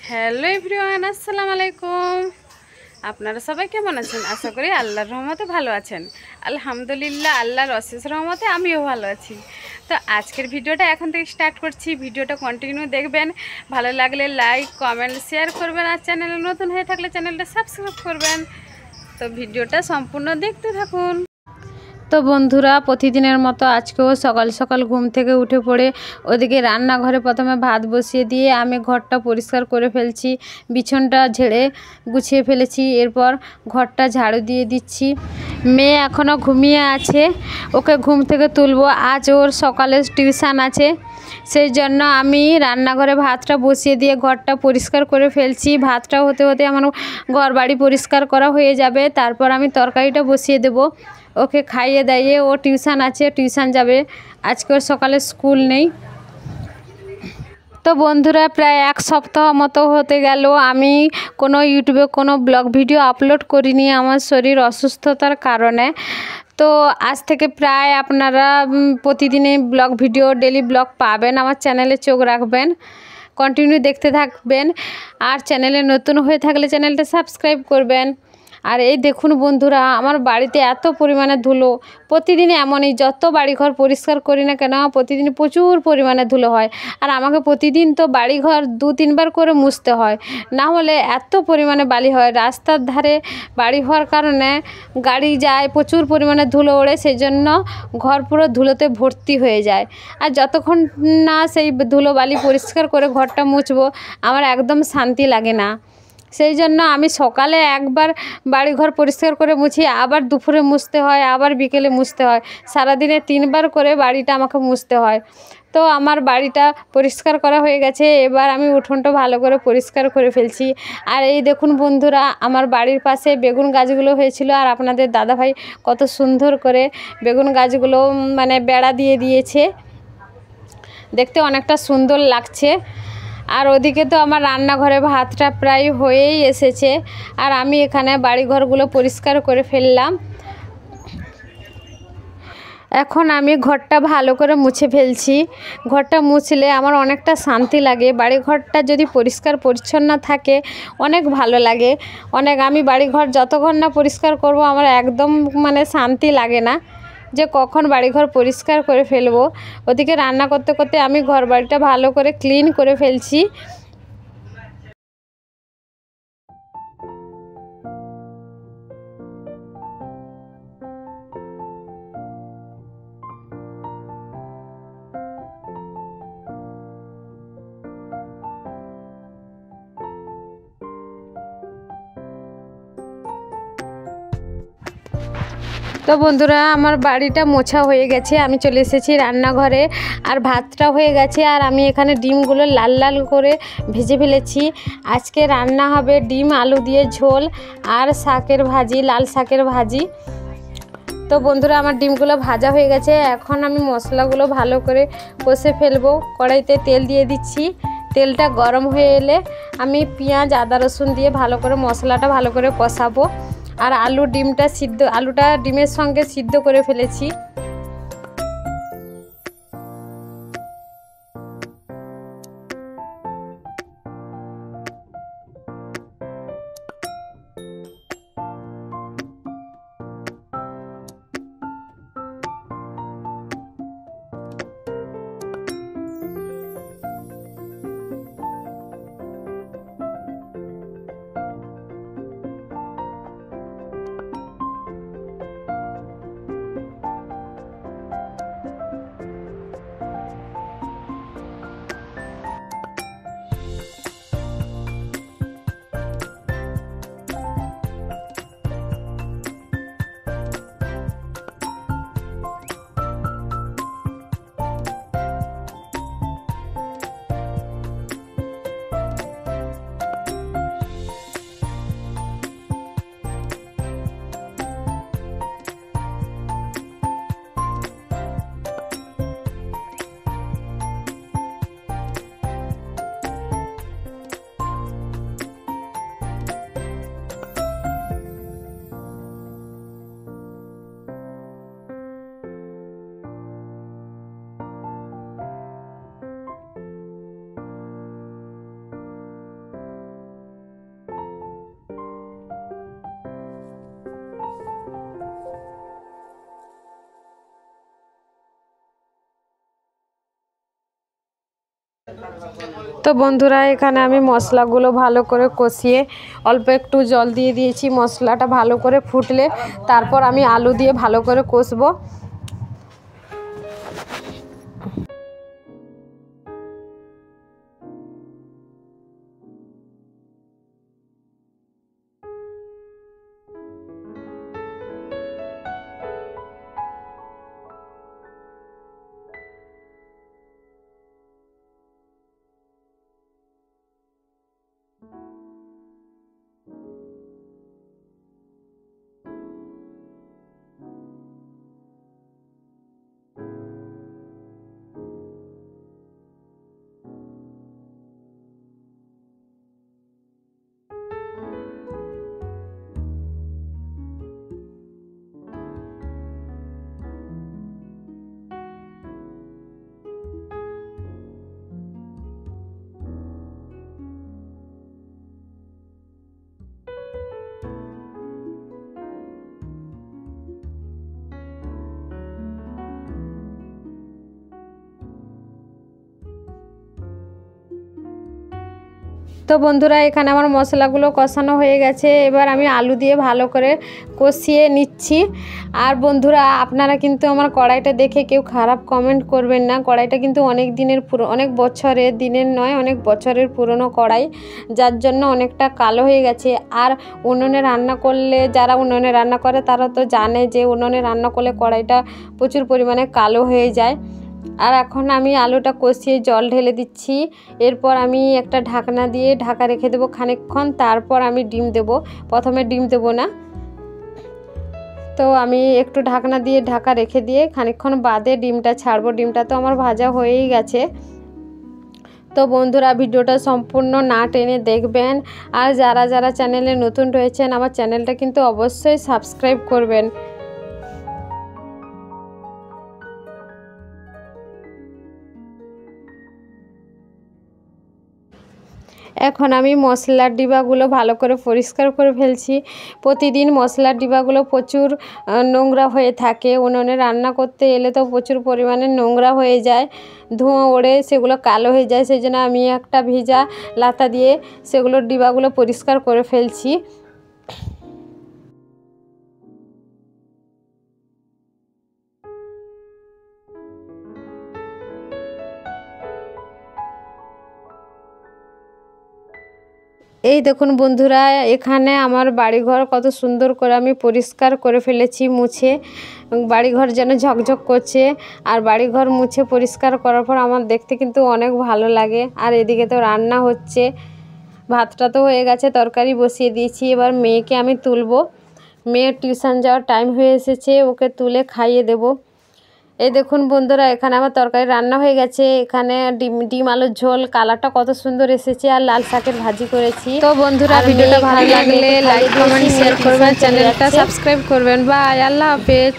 Hello everyone, আসসালামু আলাইকুম। আপনারা সবাই কেমন আছেন? আশা করি আল্লাহর রহমতে ভালো আছেন। আলহামদুলিল্লাহ, আল্লাহর অশেষ রহমতে আমিও ভালো আছি। তো আজকের ভিডিওটা এখন থেকে স্টার্ট করছি। ভিডিওটা কন্টিনিউ দেখবেন, ভালো লাগলে লাইক কমেন্ট শেয়ার করবেন, আর চ্যানেলে নতুন হয়ে থাকলে চ্যানেলটা সাবস্ক্রাইব করবেন। তো ভিডিওটা সম্পূর্ণ দেখতে থাকুন। তো বন্ধুরা, প্রতিদিনের মতো আজকেও সকাল সকাল ঘুম থেকে উঠে পড়ে ওদিকে রান্নাঘরে প্রথমে ভাত বসিয়ে দিয়ে আমি ঘরটা পরিষ্কার করে ফেলছি, বিছানাটা ঝেড়ে গুছিয়ে ফেলেছি। এরপর ঘরটা ঝাড়ু দিয়ে দিচ্ছি। মেয়ে এখনও ঘুমিয়ে আছে, ওকে ঘুম থেকে তুলবো। আজ ওর সকালে টিউশন আছে, সেই জন্য আমি রান্নাঘরে ভাতটা বসিয়ে দিয়ে ঘরটা পরিষ্কার করে ফেলছি। ভাতটা হতে হতে আমার ঘর বাড়ি পরিষ্কার করা হয়ে যাবে। তারপর আমি তরকারিটা বসিয়ে দেবো। ওকে খাইয়ে দাইয়ে ও টিউশন আছে, টিউশন যাবে। আজকে ওর সকালে স্কুল নেই। তো বন্ধুরা, প্রায় এক সপ্তাহ মতো হতে গেল আমি কোনো ইউটিউবে কোনো ব্লগ ভিডিও আপলোড করিনি আমার শরীর অসুস্থতার কারণে। তো আজ থেকে প্রায় আপনারা প্রতিদিনই ব্লগ ভিডিও, ডেলি ব্লগ পাবেন। আমার চ্যানেলে চোখ রাখবেন, কন্টিনিউ দেখতে থাকবেন। আর চ্যানেলে নতুন হয়ে থাকলে চ্যানেলটা সাবস্ক্রাইব করবেন। আর এই দেখুন বন্ধুরা, আমার বাড়িতে এত পরিমাণে ধুলো। প্রতিদিন এমনই, যত বাড়িঘর পরিষ্কার করি না কেন প্রতিদিন প্রচুর পরিমাণে ধুলো হয়। আর আমাকে প্রতিদিন তো বাড়িঘর 2-3 বার করে মুছতে হয়, না হলে এত পরিমাণে বালি হয়। রাস্তার ধারে বাড়ি হওয়ার কারণে গাড়ি যায়, প্রচুর পরিমাণে ধুলো ওড়ে, সেই জন্য ঘর পুরো ধুলোতে ভর্তি হয়ে যায়। আর যতক্ষণ না সেই ধুলো বালি পরিষ্কার করে ঘরটা মুছবো আমার একদম শান্তি লাগে না। সেই জন্য আমি সকালে একবার বাড়িঘর পরিষ্কার করে মুছি, আবার দুপুরে মুছতে হয়, আবার বিকেলে মুছতে হয়। সারাদিনে 3 বার করে বাড়িটা আমাকে মুছতে হয়। তো আমার বাড়িটা পরিষ্কার করা হয়ে গেছে। এবার আমি উঠোনটা ভালো করে পরিষ্কার করে ফেলছি। আর এই দেখুন বন্ধুরা, আমার বাড়ির পাশে বেগুন গাছগুলো হয়েছিল, আর আপনাদের দাদাভাই কত সুন্দর করে বেগুন গাছগুলো মানে বেড়া দিয়ে দিয়েছে, দেখতে অনেকটা সুন্দর লাগছে। আর ওদিকে তো আমার রান্নাঘরে ভাতটা প্রায় হয়েই এসেছে, আর আমি এখানে বাড়িঘরগুলো পরিষ্কার করে ফেললাম। এখন আমি ঘরটা ভালো করে মুছে ফেলছি। ঘরটা মুছলে আমার অনেকটা শান্তি লাগে। বাড়িঘরটা যদি পরিষ্কার পরিচ্ছন্ন থাকে অনেক ভালো লাগে। আমি বাড়িঘর যতক্ষণ না পরিষ্কার করব আমার একদম মানে শান্তি লাগে না যে কখন বাড়িঘর পরিষ্কার করে ফেলবো। ওদিকে রান্না করতে করতে আমি ঘর বাড়িটা ভালো করে ক্লিন করে ফেলছি। তো বন্ধুরা, আমার বাড়িটা মোছা হয়ে গেছে, আমি চলে এসেছি রান্নাঘরে। আর ভাতটা হয়ে গেছে, আর আমি এখানে ডিমগুলো লাল লাল করে ভেজে ফেলেছি। আজকে রান্না হবে ডিম আলু দিয়ে ঝোল আর শাকের ভাজি, লাল শাকের ভাজি। তো বন্ধুরা, আমার ডিমগুলো ভাজা হয়ে গেছে। এখন আমি মশলাগুলো ভালো করে কষে ফেলবো। কড়াইতে তেল দিয়ে দিচ্ছি। তেলটা গরম হয়ে এলে আমি পেঁয়াজ আদা রসুন দিয়ে ভালো করে মশলাটা ভালো করে কষাবো। আর আলুটা ডিমের সঙ্গে সিদ্ধ করে ফেলেছি। তো বন্ধুরা এখানে আমি মশলাগুলো ভালো করে কষিয়ে অল্প একটু জল দিয়ে দিয়েছি। মশলাটা ভালো করে ফুটলে তারপর আমি আলু দিয়ে ভালো করে কষবো। তো বন্ধুরা এখানে আমার মশলাগুলো কষানো হয়ে গেছে। এবার আমি আলু দিয়ে ভালো করে কষিয়ে নিচ্ছি। আর বন্ধুরা আপনারা কিন্তু আমার কড়াইটা দেখে কেউ খারাপ কমেন্ট করবেন না। কড়াইটা কিন্তু অনেক দিনের অনেক বছরের, দিনের নয় অনেক বছরের পুরনো কড়াই, যার জন্য অনেকটা কালো হয়ে গেছে। আর উনুনে রান্না করলে, যারা উনুনে রান্না করে তারা তো জানে যে উনুনে রান্না করলে কড়াইটা প্রচুর পরিমাণে কালো হয়ে যায়। আর এখন আমি আলুটা কষিয়ে জল ঢেলে দিচ্ছি। এরপর আমি একটা ঢাকনা দিয়ে ঢাকা রেখে দেবো খানিকক্ষণ। তারপর আমি ডিম দেব। প্রথমে ডিম দেব না, তো আমি একটু ঢাকনা দিয়ে ঢাকা রেখে দিয়ে খানিকক্ষণ বাদে ডিমটা ছাড়বো। ডিমটা তো আমার ভাজা হয়েই গেছে। তো বন্ধুরা ভিডিওটা সম্পূর্ণ না টেনে দেখবেন। আর যারা যারা চ্যানেলে নতুন রয়েছেন আমার চ্যানেলটা কিন্তু অবশ্যই সাবস্ক্রাইব করবেন। এখন আমি মশলার ডিবাগুলো ভালো করে পরিষ্কার করে ফেলছি। প্রতিদিন মশলার ডিবাগুলো প্রচুর নোংরা হয়ে থাকে। উনুনে রান্না করতে এলে তো প্রচুর পরিমাণে নোংরা হয়ে যায়, ধোঁয়া ওড়ে সেগুলো কালো হয়ে যায়। সেই জন্য আমি একটা ভিজা লাতা দিয়ে সেগুলোর ডিবাগুলো পরিষ্কার করে ফেলছি। এই দেখুন বন্ধুরা এখানে আমার বাড়িঘর কত সুন্দর করে আমি পরিষ্কার করে ফেলেছি মুছে। বাড়িঘর যেন ঝকঝক করছে। আর বাড়িঘর মুছে পরিষ্কার করার পর আমার দেখতে কিন্তু অনেক ভালো লাগে। আর এদিকে তো রান্না হচ্ছে, ভাতটা তো হয়ে গেছে, তরকারি বসিয়ে দিয়েছি। এবার মেয়েকে আমি তুলবো। মেয়ের টিউশন যাওয়ার টাইম হয়ে এসেছে, ওকে তুলে খাইয়ে দেব। এই দেখুন বন্ধুরা এখানে আমার তরকারি রান্না হয়ে গেছে। এখানে ডিম আলুর ঝোল, কালারটা কত সুন্দর এসেছে। আর লাল শাকের ভাজি করেছি। তো বন্ধুরা ভিডিওটা ভালো লাগলে লাইক কমেন্ট শেয়ার করবেন, চ্যানেলটা সাবস্ক্রাইব করবেন। বাই, আল্লাহ হাফেজ।